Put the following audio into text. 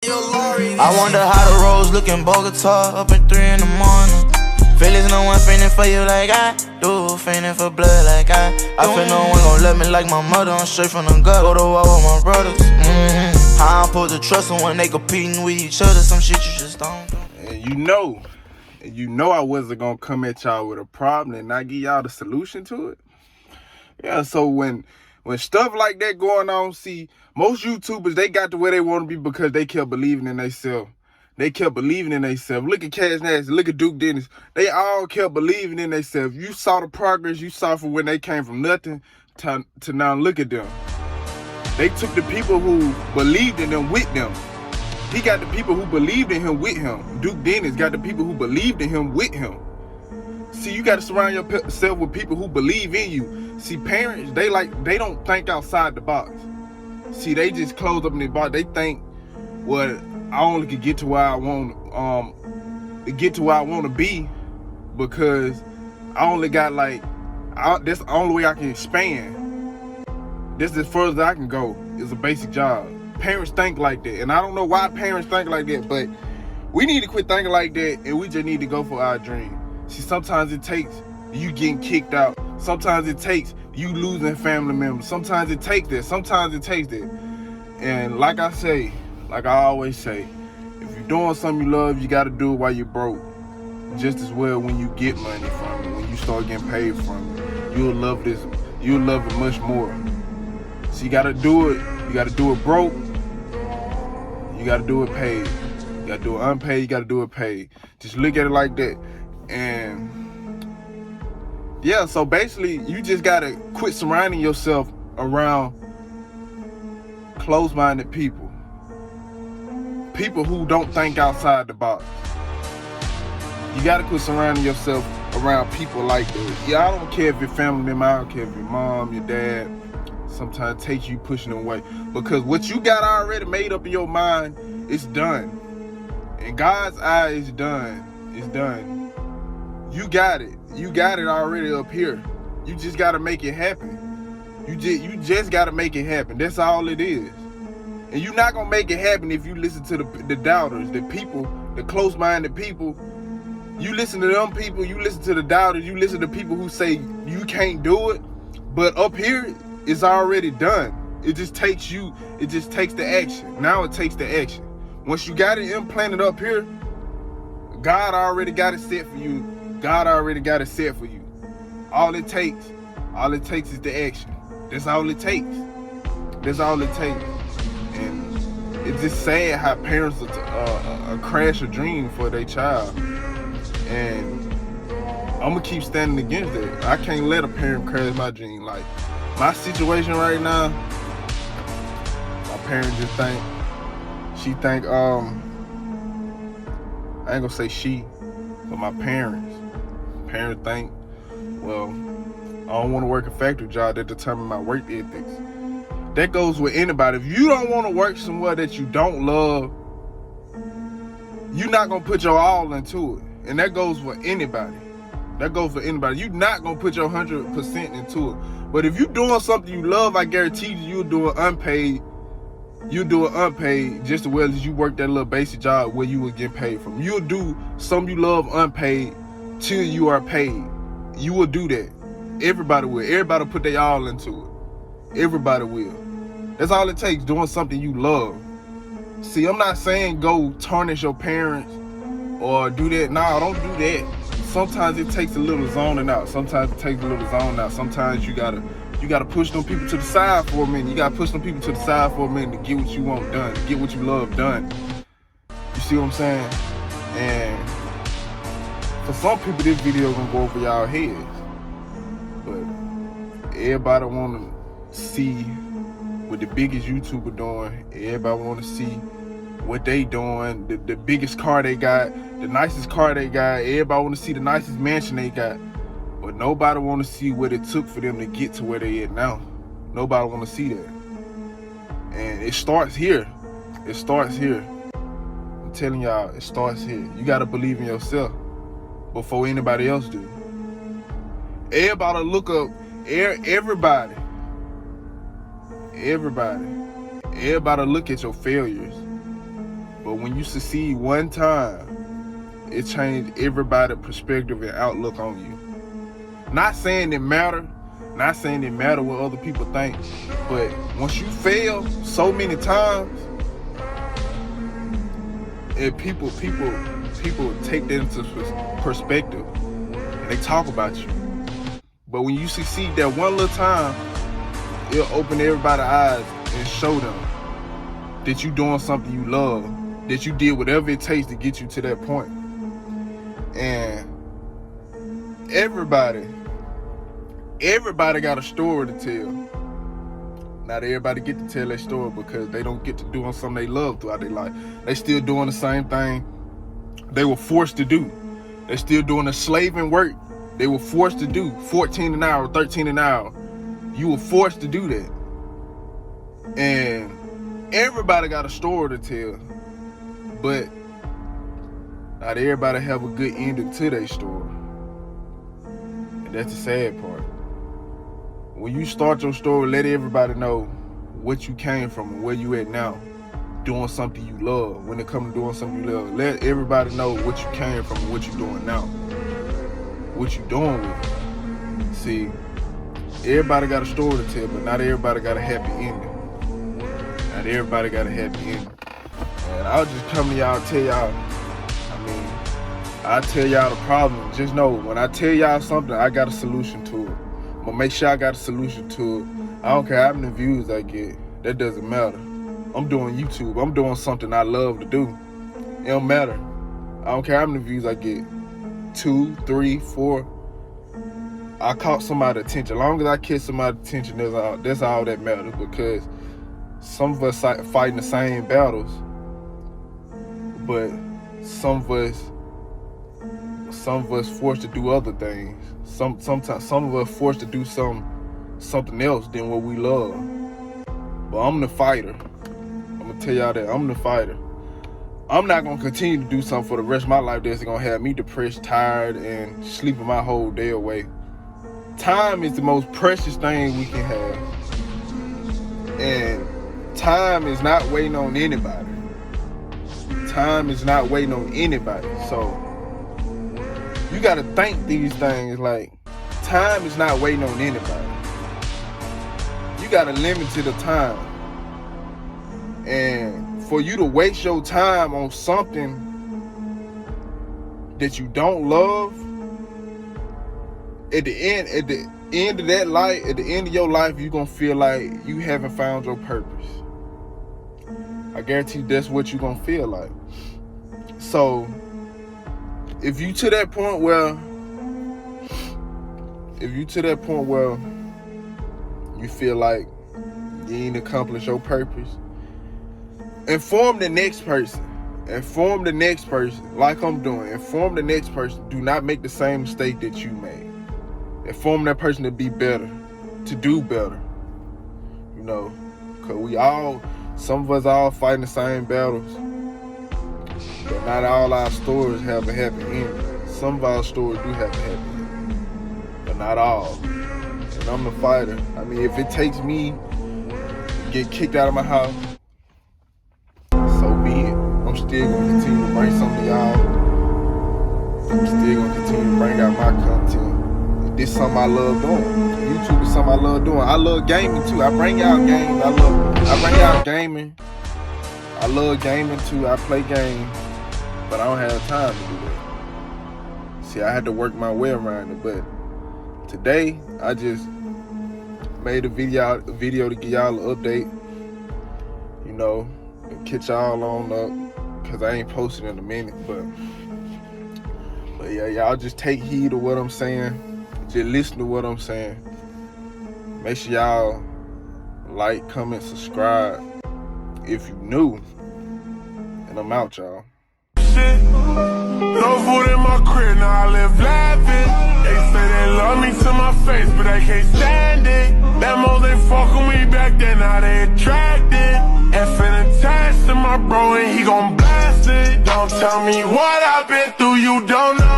I wonder how the roads look in Bogota up at 3 in the morning. Feelings no one fainting for you like I do, fainting for blood like I feel no one gon' love me like my mother. I'm straight from the gut, go to war with my brothers. How I'm supposed to trust them when they competing with each other? Some shit you just don't do. And you know I wasn't gonna come at y'all with a problem and not give y'all the solution to it. Yeah, so when stuff like that going on, see, most YouTubers, they got to where they want to be because they kept believing in themselves. They kept believing in themselves. Look at Cash Nasty, look at Duke Dennis. They all kept believing in themselves. You saw the progress you saw from when they came from nothing to now look at them. They took the people who believed in them with them. He got the people who believed in him with him. Duke Dennis got the people who believed in him with him. See, you got to surround yourself with people who believe in you. See, parents, they don't think outside the box. See, they just close up in their box. They think, well, I only can get to where I want to be because I only got that's the only way I can expand. This is as far as I can go. Is a basic job. Parents think like that, and I don't know why parents think like that, but we need to quit thinking like that, and we just need to go for our dream. See, sometimes it takes you getting kicked out. Sometimes it takes you losing family members. Sometimes it takes that. Sometimes it takes that. And like I always say, if you're doing something you love, you got to do it while you're broke. Just as well when you get money from it, when you start getting paid from it, you'll love it much more. So you got to do it. You got to do it broke. You got to do it paid. You got to do it unpaid. You got to do it paid. Just look at it like that. And yeah, so basically you just gotta quit surrounding yourself around closed-minded people who don't think outside the box. You gotta quit surrounding yourself around people like that. Yeah, I don't care if your family member, I don't care if your mom, your dad sometimes takes you pushing away, because what you got already made up in your mind, it's done. In God's eye, it's done. It's done. You got it. You got it already up here. You just got to make it happen. You just got to make it happen. That's all it is. And you're not going to make it happen if you listen to the doubters, the people, the close-minded people. You listen to them people, you listen to the doubters, you listen to people who say you can't do it. But up here, it's already done. It just takes the action. Now it takes the action. Once you got it implanted up here, God already got it set for you. God already got it set for you. All it takes is the action. That's all it takes. That's all it takes. And it's just sad how parents crash a dream for their child. And I'm gonna keep standing against that. I can't let a parent crash my dream. Like my situation right now, my parent just think, I ain't gonna say she, but my parents think, well, I don't want to work a factory job that determine my work ethics. That goes with anybody. If you don't want to work somewhere that you don't love, you're not going to put your all into it. And that goes for anybody. You're not going to put your 100% into it. But if you're doing something you love, I guarantee you'll do it unpaid. You'll do it unpaid just as well as you work that little basic job where you will get paid from. You'll do something you love unpaid till you are paid. You will do that. Everybody will. Everybody will put their all into it. Everybody will. That's all it takes, doing something you love. See, I'm not saying go tarnish your parents or do that. No, don't do that. Sometimes it takes a little zoning out. Sometimes you gotta push them people to the side for a minute. You gotta push them people to the side for a minute to get what you want done, to get what you love done. You see what I'm saying? And for some people, this video gonna go over y'all heads. But everybody wanna see what the biggest YouTuber doing. Everybody wanna see what they doing, the biggest car they got, the nicest car they got. Everybody wanna see the nicest mansion they got. But nobody wanna see what it took for them to get to where they at now. Nobody wanna see that. And it starts here. It starts here. I'm telling y'all, it starts here. You gotta believe in yourself before anybody else do. Everybody look up, everybody look at your failures But when you succeed one time, it changed everybody's perspective and outlook on you. Not saying it matter, not saying it matter what other people think, but once you fail so many times, and people take that into perspective and they talk about you. But when you succeed that one little time, it'll open everybody's eyes and show them that you doing something you love, that you did whatever it takes to get you to that point. And everybody got a story to tell. Not everybody get to tell their story because they don't get to doing something they love throughout their life. They still doing the same thing they were forced to do. They still doing the slaving work they were forced to do. 14 an hour, 13 an hour. You were forced to do that. And everybody got a story to tell. But not everybody have a good ending to their story. And that's the sad part. When you start your story, let everybody know what you came from and where you at now. Doing something you love. When it comes to doing something you love, let everybody know what you came from and what you doing now. What you doing with it. See, everybody got a story to tell, but not everybody got a happy ending. Not everybody got a happy ending. And I'll just come to y'all and tell y'all, I tell y'all the problem. Just know, when I tell y'all something, I got a solution to it. I'm gonna make sure I got a solution to it. I don't care how many views I get. That doesn't matter. I'm doing YouTube. I'm doing something I love to do. It don't matter. I don't care how many views I get. 2, 3, 4. I caught somebody's attention. As long as I catch somebody's attention, that's all that matters, because some of us fighting the same battles, but some of us forced to do other things. Sometimes some of us forced to do something else than what we love. But I'm the fighter. I'm gonna tell y'all that I'm the fighter. I'm not gonna continue to do something for the rest of my life that's gonna have me depressed, tired, and sleeping my whole day away. Time is the most precious thing we can have. And time is not waiting on anybody. Time is not waiting on anybody. So you gotta think these things like time is not waiting on anybody. You got a limited time. And for you to waste your time on something that you don't love, at the end of that life, at the end of your life, you're gonna feel like you haven't found your purpose. I guarantee that's what you're gonna feel like. So if you to that point where you feel like you ain't accomplished your purpose, inform the next person. Inform the next person, like I'm doing. Inform the next person. Do not make the same mistake that you made. Inform that person to be better, to do better. You know, because some of us all fighting the same battles. But not all our stories have a happy ending. Some of our stories do have a happy ending, but not all. And I'm the fighter. I mean, if it takes me to get kicked out of my house, so be it. I'm still gonna continue to bring something to y'all. I'm still gonna continue to bring out my content. And this is something I love doing. YouTube is something I love doing. I love gaming too. I bring out games. I bring out gaming. I love gaming too. I play games. But I don't have time to do that. See, I had to work my way around it. But today, I just made a video to give y'all an update. You know, and catch y'all on up, because I ain't posted in a minute. But yeah, y'all just take heed of what I'm saying. Just listen to what I'm saying. Make sure y'all like, comment, subscribe if you new. And I'm out, y'all. No food in my crib, now I live lavish. They say they love me to my face, but they can't stand it. That more they fuck with me back then, now they attracted. And finna attached to my bro and he gon' blast it. Don't tell me what I've been through, you don't know.